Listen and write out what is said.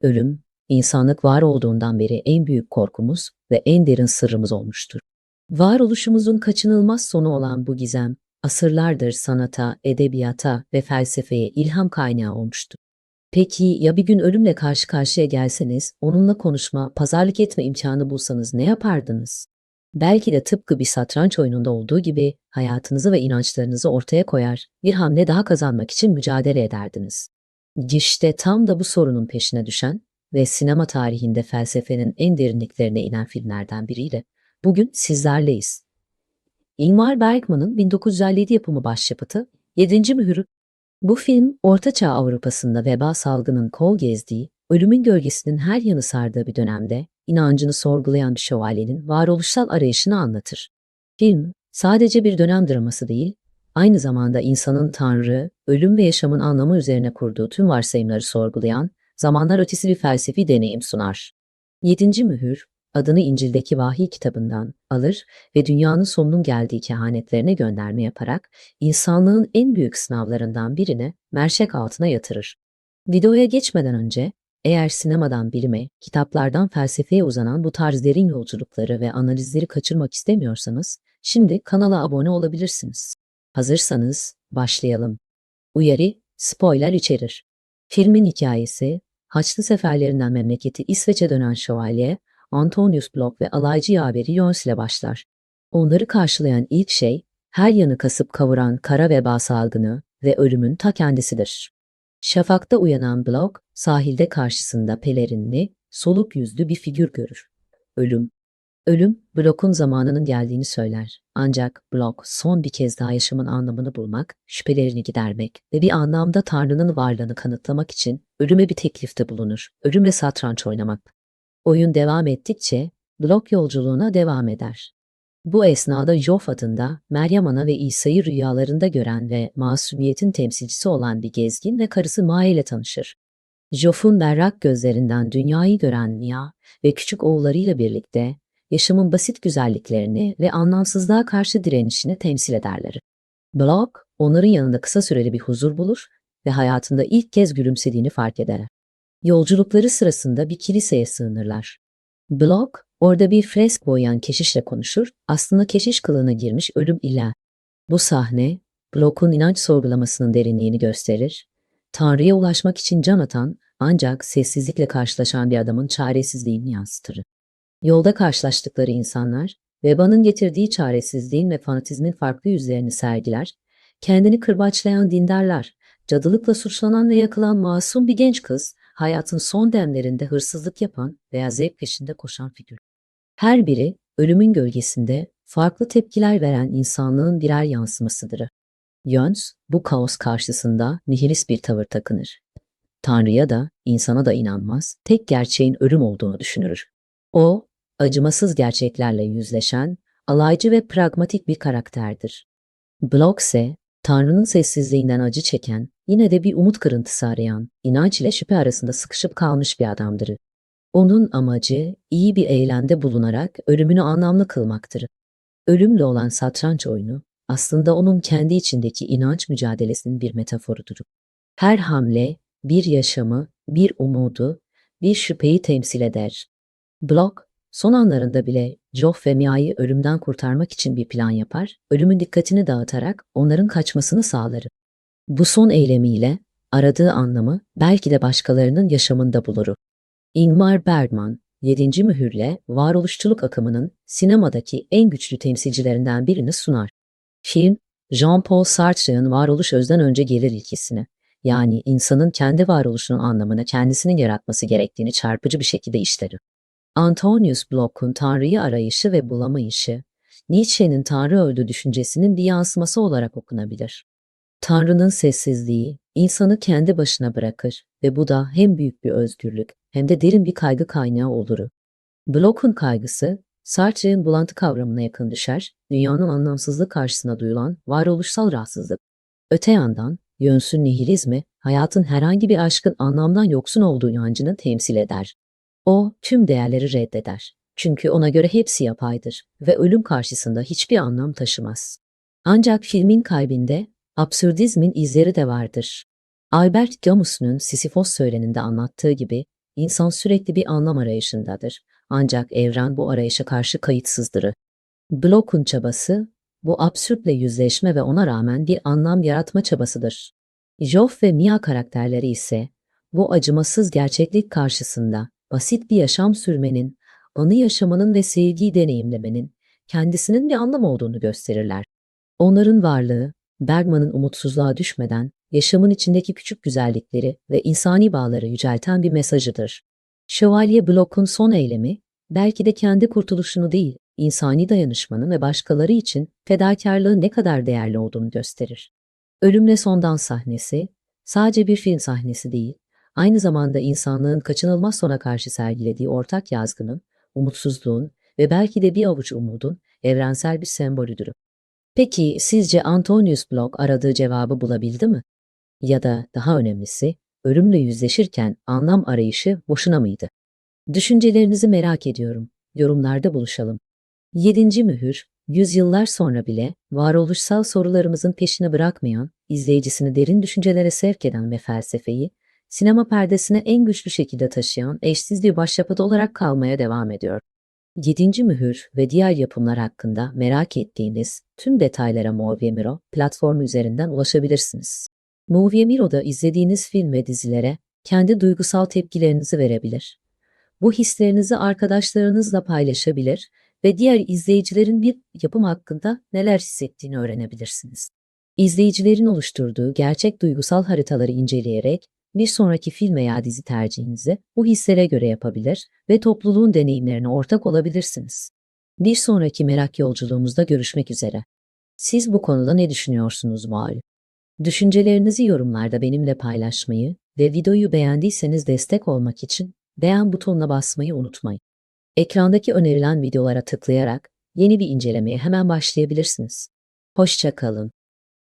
Ölüm, insanlık var olduğundan beri en büyük korkumuz ve en derin sırrımız olmuştur. Varoluşumuzun kaçınılmaz sonu olan bu gizem, asırlardır sanata, edebiyata ve felsefeye ilham kaynağı olmuştur. Peki ya bir gün ölümle karşı karşıya gelseniz, onunla konuşma, pazarlık etme imkanı bulsanız ne yapardınız? Belki de tıpkı bir satranç oyununda olduğu gibi hayatınızı ve inançlarınızı ortaya koyar, bir hamle daha kazanmak için mücadele ederdiniz. İşte tam da bu sorunun peşine düşen ve sinema tarihinde felsefenin en derinliklerine inen filmlerden biriyle bugün sizlerleyiz. Ingmar Bergman'ın 1957 yapımı başyapıtı Yedinci Mühür. Bu film, Ortaçağ Avrupa'sında veba salgının kol gezdiği, ölümün gölgesinin her yanı sardığı bir dönemde inancını sorgulayan bir şövalyenin varoluşsal arayışını anlatır. Film, sadece bir dönem draması değil, aynı zamanda insanın Tanrı, ölüm ve yaşamın anlamı üzerine kurduğu tüm varsayımları sorgulayan, zamanlar ötesi bir felsefi deneyim sunar. Yedinci Mühür, adını İncil'deki vahiy kitabından alır ve dünyanın sonunun geldiği kehanetlerine gönderme yaparak insanlığın en büyük sınavlarından birini mercek altına yatırır. Videoya geçmeden önce, eğer sinemadan bilime, kitaplardan felsefeye uzanan bu tarz derin yolculukları ve analizleri kaçırmak istemiyorsanız, şimdi kanala abone olabilirsiniz. Hazırsanız başlayalım. Uyarı, spoiler içerir. Filmin hikayesi, Haçlı seferlerinden memleketi İsveç'e dönen şövalye, Antonius Blok ve alaycı yaveri Jöns ile başlar. Onları karşılayan ilk şey, her yanı kasıp kavuran kara veba salgını ve ölümün ta kendisidir. Şafakta uyanan Blok, sahilde karşısında pelerinli, soluk yüzlü bir figür görür. Ölüm. Ölüm, Blok'un zamanının geldiğini söyler. Ancak Blok son bir kez daha yaşamın anlamını bulmak, şüphelerini gidermek ve bir anlamda Tanrı'nın varlığını kanıtlamak için ölüme bir teklifte bulunur. Ölümle satranç oynamak. Oyun devam ettikçe Blok yolculuğuna devam eder. Bu esnada Jof adında Meryem Ana ve İsa'yı rüyalarında gören ve masumiyetin temsilcisi olan bir gezgin ve karısı Maya ile tanışır. Jof'un berrak gözlerinden dünyayı gören Mia ve küçük oğullarıyla birlikte yaşamın basit güzelliklerini ve anlamsızlığa karşı direnişini temsil ederler. Blok, onların yanında kısa süreli bir huzur bulur ve hayatında ilk kez gülümsediğini fark eder. Yolculukları sırasında bir kiliseye sığınırlar. Blok, orada bir fresk boyayan keşişle konuşur, aslında keşiş kılığına girmiş ölüm ile. Bu sahne, Blok'un inanç sorgulamasının derinliğini gösterir. Tanrı'ya ulaşmak için can atan, ancak sessizlikle karşılaşan bir adamın çaresizliğini yansıtır. Yolda karşılaştıkları insanlar, vebanın getirdiği çaresizliğin ve fanatizmin farklı yüzlerini sergiler, kendini kırbaçlayan dindarlar, cadılıkla suçlanan ve yakılan masum bir genç kız, hayatın son demlerinde hırsızlık yapan veya zevk peşinde koşan figür. Her biri ölümün gölgesinde farklı tepkiler veren insanlığın birer yansımasıdır. Jöns, bu kaos karşısında nihilist bir tavır takınır. Tanrı'ya da, insana da inanmaz, tek gerçeğin ölüm olduğunu düşünür. O, acımasız gerçeklerle yüzleşen, alaycı ve pragmatik bir karakterdir. Blok ise, Tanrı'nın sessizliğinden acı çeken, yine de bir umut kırıntısı arayan, inanç ile şüphe arasında sıkışıp kalmış bir adamdır. Onun amacı, iyi bir eylemde bulunarak ölümünü anlamlı kılmaktır. Ölümle olan satranç oyunu, aslında onun kendi içindeki inanç mücadelesinin bir metaforudur. Her hamle, bir yaşamı, bir umudu, bir şüpheyi temsil eder. Blok, son anlarında bile Joff ve Mia'yı ölümden kurtarmak için bir plan yapar, ölümün dikkatini dağıtarak onların kaçmasını sağlar. Bu son eylemiyle aradığı anlamı belki de başkalarının yaşamında bulur. Ingmar Bergman, Yedinci Mühür'le varoluşçuluk akımının sinemadaki en güçlü temsilcilerinden birini sunar. Film, Jean-Paul Sartre'ın varoluş özden önce gelir ilkesini, yani insanın kendi varoluşunun anlamını kendisinin yaratması gerektiğini çarpıcı bir şekilde işler. Antonius Bloch'un Tanrı'yı arayışı ve bulamayışı, Nietzsche'nin Tanrı öldü düşüncesinin bir yansıması olarak okunabilir. Tanrı'nın sessizliği, insanı kendi başına bırakır ve bu da hem büyük bir özgürlük hem de derin bir kaygı kaynağı olur. Bloch'un kaygısı, Sartre'ın bulantı kavramına yakın düşer, dünyanın anlamsızlığı karşısına duyulan varoluşsal rahatsızlık. Öte yandan, Jöns'ün nihilizmi, hayatın herhangi bir aşkın anlamdan yoksun olduğu inancını temsil eder. O, tüm değerleri reddeder. Çünkü ona göre hepsi yapaydır ve ölüm karşısında hiçbir anlam taşımaz. Ancak filmin kalbinde absürdizmin izleri de vardır. Albert Camus'un Sisyphos söyleninde anlattığı gibi, İnsan sürekli bir anlam arayışındadır. Ancak evren bu arayışa karşı kayıtsızdır. Block'un çabası, bu absürtle yüzleşme ve ona rağmen bir anlam yaratma çabasıdır. Joff ve Mia karakterleri ise bu acımasız gerçeklik karşısında basit bir yaşam sürmenin, anı yaşamanın ve sevgiyi deneyimlemenin kendisinin bir anlam olduğunu gösterirler. Onların varlığı, Bergman'ın umutsuzluğa düşmeden yaşamın içindeki küçük güzellikleri ve insani bağları yücelten bir mesajıdır. Şövalye Block'un son eylemi, belki de kendi kurtuluşunu değil, insani dayanışmanın ve başkaları için fedakarlığın ne kadar değerli olduğunu gösterir. Ölümle Sondan sahnesi, sadece bir film sahnesi değil, aynı zamanda insanlığın kaçınılmaz sona karşı sergilediği ortak yazgının, umutsuzluğun ve belki de bir avuç umudun evrensel bir sembolüdür. Peki sizce Antonius Block aradığı cevabı bulabildi mi? Ya da daha önemlisi, ölümle yüzleşirken anlam arayışı boşuna mıydı? Düşüncelerinizi merak ediyorum. Yorumlarda buluşalım. Yedinci mühür, yüzyıllar sonra bile varoluşsal sorularımızın peşini bırakmayan, izleyicisini derin düşüncelere sevk eden ve felsefeyi, sinema perdesine en güçlü şekilde taşıyan eşsiz bir başyapıt olarak kalmaya devam ediyor. Yedinci Mühür ve diğer yapımlar hakkında merak ettiğiniz tüm detaylara Movie Miro platformu üzerinden ulaşabilirsiniz. Movie Miro'da izlediğiniz film ve dizilere kendi duygusal tepkilerinizi verebilir. Bu hislerinizi arkadaşlarınızla paylaşabilir ve diğer izleyicilerin bir yapım hakkında neler hissettiğini öğrenebilirsiniz. İzleyicilerin oluşturduğu gerçek duygusal haritaları inceleyerek bir sonraki film veya dizi tercihinizi bu hislere göre yapabilir ve topluluğun deneyimlerine ortak olabilirsiniz. Bir sonraki merak yolculuğumuzda görüşmek üzere. Siz bu konuda ne düşünüyorsunuz malum? Düşüncelerinizi yorumlarda benimle paylaşmayı ve videoyu beğendiyseniz destek olmak için beğen butonuna basmayı unutmayın. Ekrandaki önerilen videolara tıklayarak yeni bir incelemeye hemen başlayabilirsiniz. Hoşça kalın.